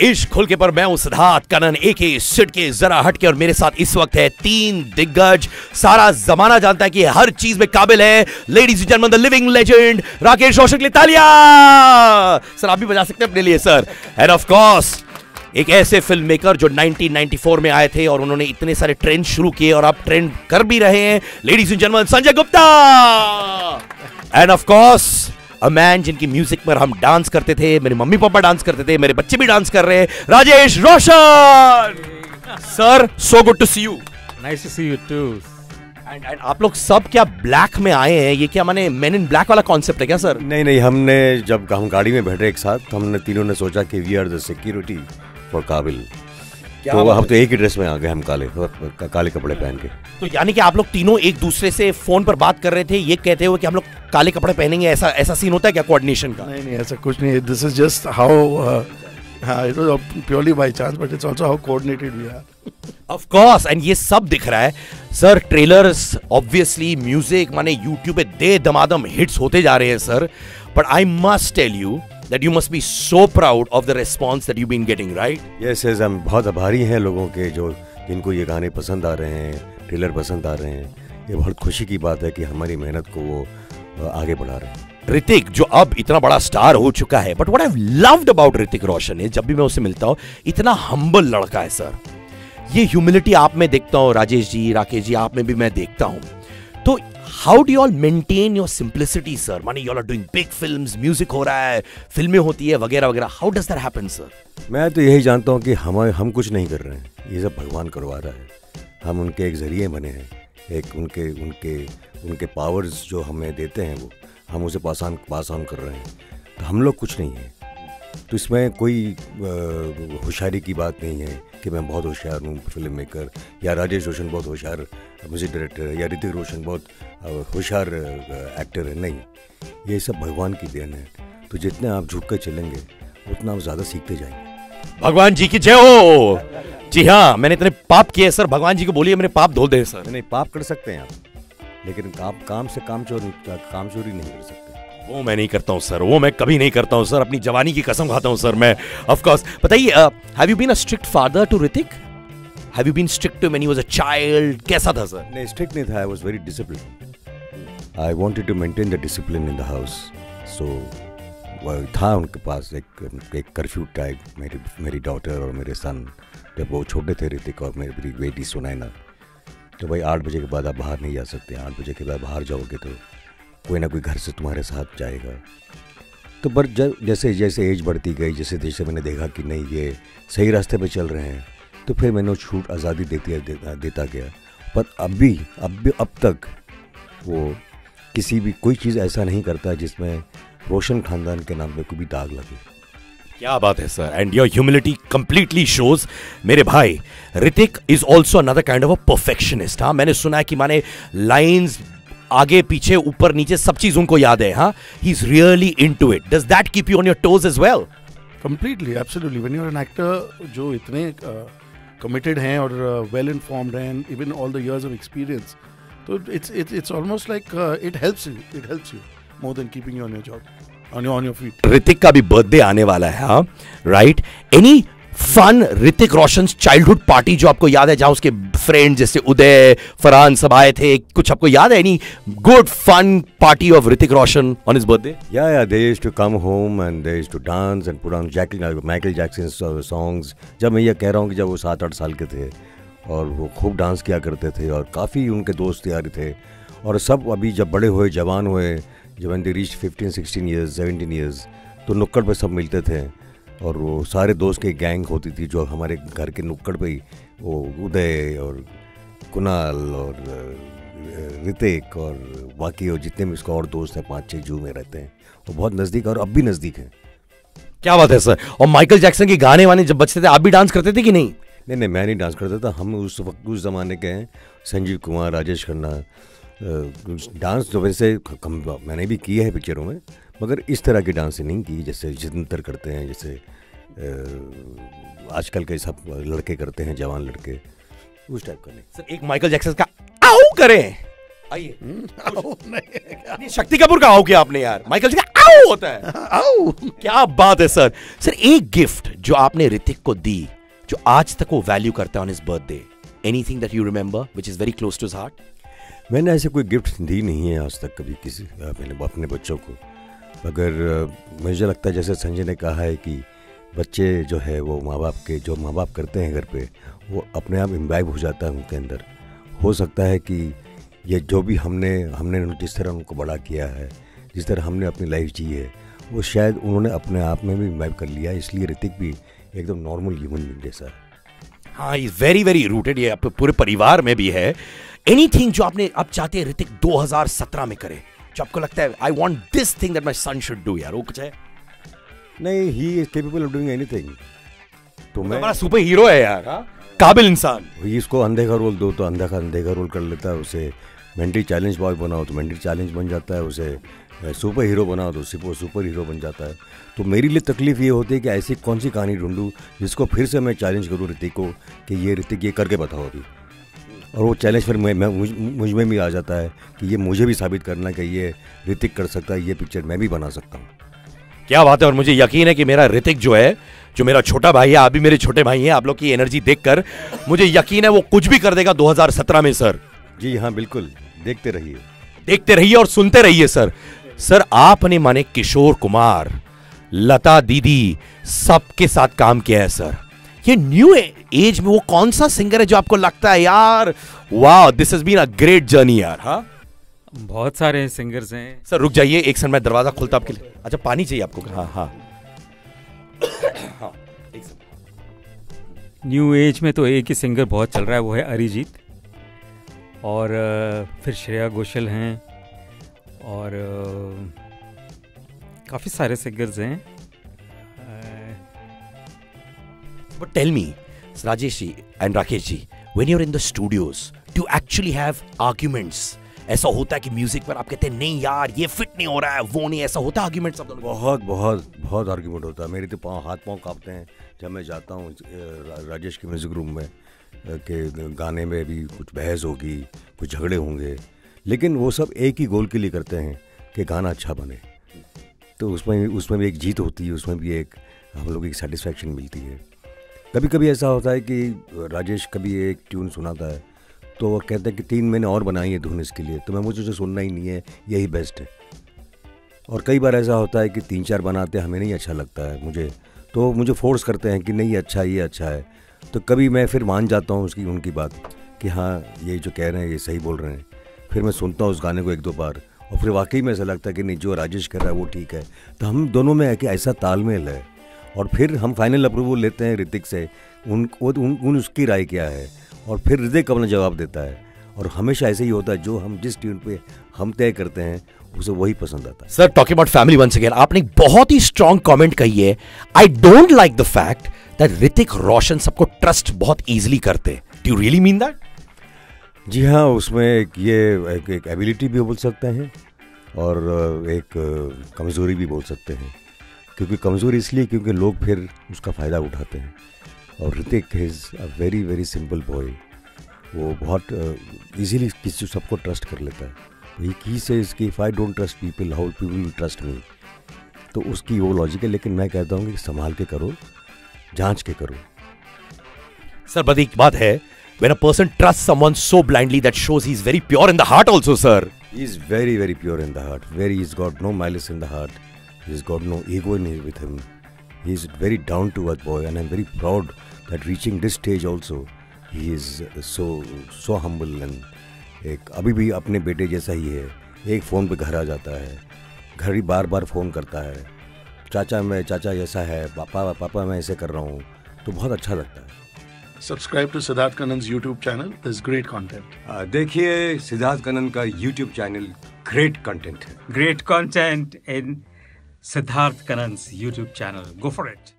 इश्क खुल के पर मैं हूं सिद्धार्थ कनन एके सिड के जरा हटके, और मेरे साथ इस वक्त है तीन दिग्गज। सारा जमाना जानता है कि हर चीज में काबिल है। Ladies and gentleman, the living legend Rakesh Roshan के लिए तालियां। सर आप भी बजा सकते हैं अपने लिए सर। एंड ऑफ कोर्स एक ऐसे फिल्म मेकर जो 1994 में आए थे और उन्होंने इतने सारे ट्रेंड शुरू किए और आप ट्रेंड कर भी रहे हैं। Ladies and gentleman, Sanjay Gupta. End of course a man जिनकी म्यूजिक पर हम डांस करते थे, मेरे मम्मी पापा डांस करते थे, मेरे बच्चे भी डांस कर रहे हैं, Rajesh Roshan. Sir so good to see you. Nice to see you too. And आप लोग सब क्या ब्लैक में आए हैं? ये क्या माने मेन इन ब्लैक वाला कॉन्सेप्ट है क्या सर? नहीं, हमने जब हम गाड़ी में बैठे एक साथ, हमने तीनों ने सोचा कि we are the security for काबिल। तो हम तो एक ही ड्रेस में आ गए, हम काले कपड़े पहन के। तो यानी कि आप लोग तीनों एक दूसरे से फोन पर बात कर रहे थे, ये कहते हुए कि हम लोग काले कपड़े पहनेंगे, ऐसा सीन होता है क्या कोऑर्डिनेशन का? नहीं, ऐसा कुछ नहीं है। This is just how it was purely by chance, but it's also how coordinated we are. Of course, and ये सब दिख रहा है सर। ट्रेलर्स, ऑब्वियसली म्यूजिक, माने यूट्यूब पे दे दमादम हिट्स होते जा रहे हैं sir. But I must tell you that you must be so proud of the response that you've been getting, right? Yes, हम बहुत आभारी हैं लोगों के जो जिनको ये गाने पसंद आ रहे हैं, ट्रेलर पसंद आ रहे हैं। ये बहुत खुशी की बात है कि हमारी मेहनत को वो आगे बढ़ा रहे हैं। ऋतिक जो अब इतना बड़ा स्टार हो चुका है, but what I loved about Hrithik Roshan है, जब भी मैं उससे मिलता हूँ, इतना हम्बल लड़का है सर। ये ह्यूमिलिटी आप में देखता हूँ, राजेश जी, राकेश जी, आप में भी मैं देखता हूँ। तो how do you all maintain your simplicity sir? माने you all are doing big films, music हो रहा है, फिल्में होती है वगैरह वगैरह। How does that happen sir? मैं तो यही जानता हूँ कि हम कुछ नहीं कर रहे हैं, ये सब भगवान करवा रहा है। हम उनके एक जरिए बने हैं, एक उनके पावर्स जो हमें देते हैं वो हम उसे पास ऑन कर रहे हैं। तो हम लोग कुछ नहीं है। तो इसमें कोई होशियारी की बात नहीं है कि मैं बहुत होशियार हूँ फिल्म मेकर, या राजेश रोशन बहुत होशियार म्यूजिक डायरेक्टर है, या ऋतिक रोशन बहुत होशियार एक्टर है। नहीं, ये सब भगवान की देन है। तो जितने आप झुक कर चलेंगे उतना आप ज़्यादा सीखते जाएंगे। भगवान जी की जय हो। जी हाँ, मैंने इतने पाप किए सर, भगवान जी को बोलिए मेरे पाप धो दे सर। नहीं, पाप कर सकते हैं आप, लेकिन आप काम चोरी नहीं कर सकते। वो मैं नहीं करता हूँ सर, वो मैं कभी नहीं करता हूँ सर। अपनी जवानी की कसम खाता हूँ सर मैं। ऑफ कोर्स, बताइए, have you been a strict father to Hrithik? Have you been strict to when he was a child? कैसा था सर? नहीं, स्ट्रिक्ट नहीं था। I was very disciplined. I wanted to maintain the discipline in the house. So था उनके पास एक curfew type. मेरी daughter और मेरे सन, जब वो छोटे थे ऋतिक और मेरी बेटी सुनैना, तो भाई 8 बजे के बाद आप बाहर नहीं जा सकते। 8 बजे के बाद बाहर जाओगे तो कोई ना कोई घर से तुम्हारे साथ जाएगा। तो पर जैसे जैसे एज बढ़ती गई, जैसे मैंने देखा कि नहीं ये सही रास्ते पे चल रहे हैं, तो फिर मैंने छूट आज़ादी देता गया। पर अब तक वो कोई चीज़ ऐसा नहीं करता जिसमें रोशन खानदान के नाम पे कोई भी दाग लगे। क्या बात है sir, and your humility completely shows. मेरे भाई, Hrithik is also another kind of a perfectionist. हाँ, मैंने सुना है कि माने लाइन्स आगे पीछे ऊपर नीचे सब चीज उनको याद है। हाँ, he is really into it. Does that keep you on your toes as well? Completely, absolutely. When you are an actor जो इतने कमिटेड हैं और वेल इन्फॉर्म्ड हैं, even all the years of experience, तो it's almost like it helps you more than keeping you on your job, on your feet. Hrithik का भी birthday आने वाला है, हाँ right? Any fun Hrithik Roshan childhood party जो आपको याद है, जहां उसके फ्रेंड जैसे उदय, फरहान सब आए थे, कुछ आपको याद है? Any good fun party of Hrithik Roshan on his birthday? Yeah, they used to come home and they used to dance and put on Michael Jackson's songs. जब मैं ये कह रहा हूँ कि जब वो 7-8 साल के थे और वो खूब डांस किया करते थे, और काफ़ी उनके दोस्त यार थे, और सब अभी जब बड़े हुए, जवान हुए, जब they reached 15, 16 years, 17 years, तो नुक्कड़ पे सब मिलते थे, और वो सारे दोस्त की गैंग होती थी जो हमारे घर के नुक्कड़ पे ही, वो उदय और कुणाल और ऋतिक और बाकी और जितने भी इसका और दोस्त हैं, 5-6 जू में रहते हैं, वो बहुत नज़दीक और अब भी नज़दीक हैं। क्या बात है सर। और माइकल जैक्सन के गाने वाने जब बजते थे, आप भी डांस करते थे कि नहीं? नहीं, मैं नहीं डांस करता था। हम उस ज़माने के हैं, संजीव कुमार, राजेश खन्ना। डांस तो वैसे मैंने भी किया है पिक्चरों में, मगर इस तरह की डांस नहीं की जैसे जितेंद्र करते हैं, जैसे आजकल के सब लड़के करते हैं, जवान लड़के, उस टाइप का नहीं। सर एक माइकल जैक्सन का आओ करें, आइए। शक्ति कपूर का आओ किया आपने यार, माइकल जैक्सन आओ होता है। आओ। क्या बात है सर। सर एक गिफ्ट जो आपने ऋतिक को दी जो आज तक वो वैल्यू करता है on his birthday, anything that you remember which is very close to his heart? मैंने ऐसे कोई गिफ्ट दी नहीं है आज तक कभी किसी मैंने अपने बच्चों को, मगर मुझे लगता है जैसे संजय ने कहा है कि बच्चे जो है वो माँ बाप करते हैं घर पे, वो अपने आप इम्बाइब हो जाता है उनके अंदर। हो सकता है कि ये जो भी हमने जिस तरह उनको बड़ा किया है, जिस तरह हमने अपनी लाइफ जी है, वो शायद उन्होंने अपने आप में भी इम्बाइब कर लिया है, इसलिए ऋतिक भी एकदम नॉर्मल ह्यूमन बीइंग जैसा है। हाँ, इज वेरी वेरी रूटेड, ये पूरे परिवार में भी है। एनीथिंग जो आपने अब चाहते हैं ऋतिक 2017 में करे, जो आपको लगता है I want this thing that my son should do, यार वो कुछ है? नहीं, he is capable of doing anything. तो मैं हमारा सुपर हीरो है यार, काबिल इंसान। इसको अंधे का रोल दो तो अंधे का रोल कर लेता है, उसे मेंटली चैलेंज बॉय बनाओ तो मेंटली चैलेंज बन जाता है, उसे सुपर हीरो बनाओ तो सुपर हीरो बन जाता है। तो मेरे लिए तकलीफ ये होती है कि ऐसी कौन सी कहानी ढूंढूं जिसको फिर से मैं चैलेंज करूं ऋतिक को कि ऋतिक ये करके बताओ अभी, और वो चैलेंज फिर मुझ में भी आ जाता है कि ये मुझे भी साबित करना कि ये ऋतिक कर सकता है, ये पिक्चर मैं भी बना सकता हूँ। क्या बात है। और मुझे यकीन है कि मेरा ऋतिक जो है, जो मेरा छोटा भाई है, आप भी मेरे छोटे भाई हैं, आप लोग की एनर्जी देखकर मुझे यकीन है वो कुछ भी कर देगा 2017 में सर। जी हाँ, बिल्कुल, देखते रहिए और सुनते रहिए सर। सर आपने माने किशोर कुमार, लता दीदी, सबके साथ काम किया है सर। ये न्यू एज में वो कौन सा सिंगर है जो आपको लगता है यार वाह this has been a great journey यार? हाँ, बहुत सारे सिंगर्स हैं सर। रुक जाइए एक सेकंड, मैं दरवाजा खोलता आपके लिए। अच्छा, पानी चाहिए आपको? हाँ हाँ हाँ, एक सेकंड। न्यू एज में तो एक ही सिंगर बहुत चल रहा है, वो है अरिजीत, और फिर श्रेया घोषाल हैं, और काफ़ी सारे सिंगर्स हैं। But tell me, Rajesh ji and Rakesh ji, when you're in the studios, do you actually have arguments? ऐसा होता है कि म्यूजिक पर आप कहते हैं नहीं यार ये फिट नहीं हो रहा है, वो नहीं, ऐसा होता है आर्ग्यूमेंट सब दोनों? बहुत आर्ग्यूमेंट होता है। मेरे तो हाथ पाँव कांपते हैं जब मैं जाता हूँ राजेश के म्यूजिक रूम में, कि गाने में भी कुछ बहस होगी, कुछ झगड़े होंगे, लेकिन वो सब एक ही गोल के लिए करते हैं कि गाना अच्छा बने। तो उसमें भी एक जीत होती है, उसमें भी एक हम लोग की सेटिस्फैक्शन मिलती है। कभी कभी ऐसा होता है कि राजेश कभी एक ट्यून सुनाता है तो वो कहते हैं कि 3 महीने और बनाई है धुन इसके लिए, तो मुझे जो सुनना ही नहीं है, यही बेस्ट है। और कई बार ऐसा होता है कि 3-4 बनाते हमें नहीं अच्छा लगता है मुझे, तो मुझे फोर्स करते हैं कि नहीं अच्छा, ये अच्छा है। तो कभी मैं फिर मान जाता हूँ उनकी बात कि हाँ ये जो कह रहे हैं ये सही बोल रहे हैं। फिर मैं सुनता हूँ उस गाने को 1-2 बार और फिर वाकई में ऐसा लगता है कि नहीं जो राजेश कर रहा है वो ठीक है। तो हम दोनों में है कि ऐसा तालमेल है, और फिर हम फाइनल अप्रूवल लेते हैं ऋतिक से, उसकी राय क्या है, और फिर ऋतिक अपना जवाब देता है। और हमेशा ऐसे ही होता है, जो हम जिस ट्यून पे हम तय करते हैं उसे वही पसंद आता है। Sir talking about family once again, आपने एक बहुत ही स्ट्रॉन्ग कमेंट कही है, I don't like the fact that Hrithik Roshan सबको ट्रस्ट बहुत इजीली करते। Do you really mean that? जी हाँ, उसमें एक एबिलिटी भी बोल सकते हैं और एक कमज़ोरी भी बोल सकते हैं। क्योंकि कमज़ोरी इसलिए क्योंकि लोग फिर उसका फ़ायदा उठाते हैं, और Hrithik is a very very simple boy. वो बहुत इजीली किसी सबको ट्रस्ट कर लेता है। ही सेज कि if I don't trust people, how people will trust me. तो उसकी वो लॉजिक है, लेकिन मैं कहता हूँ कि संभाल के करो, जांच के करो। सर बट एक बात है, when a person trusts someone so blindly, that shows he's very pure in the heart also, sir. He is very very pure in the heart. He's got no malice in the heart. He's got no ego with him. He's very down to earth boy, and I'm very proud that reaching this stage also, he is so humble, and एक अभी भी अपने बेटे जैसा ही है। एक phone पे घर आ जाता है, घर ही बार बार फ़ोन करता है, चाचा ऐसा है, पापा मैं ऐसे कर रहा हूँ, तो बहुत अच्छा लगता है। Subscribe to Siddharth Kannan's YouTube channel. There's great content. देखिए सिद्धार्थ कन्नन का YouTube चैनल ग्रेट कंटेंट है। Great content in Siddharth Kannan's YouTube channel. Go for it.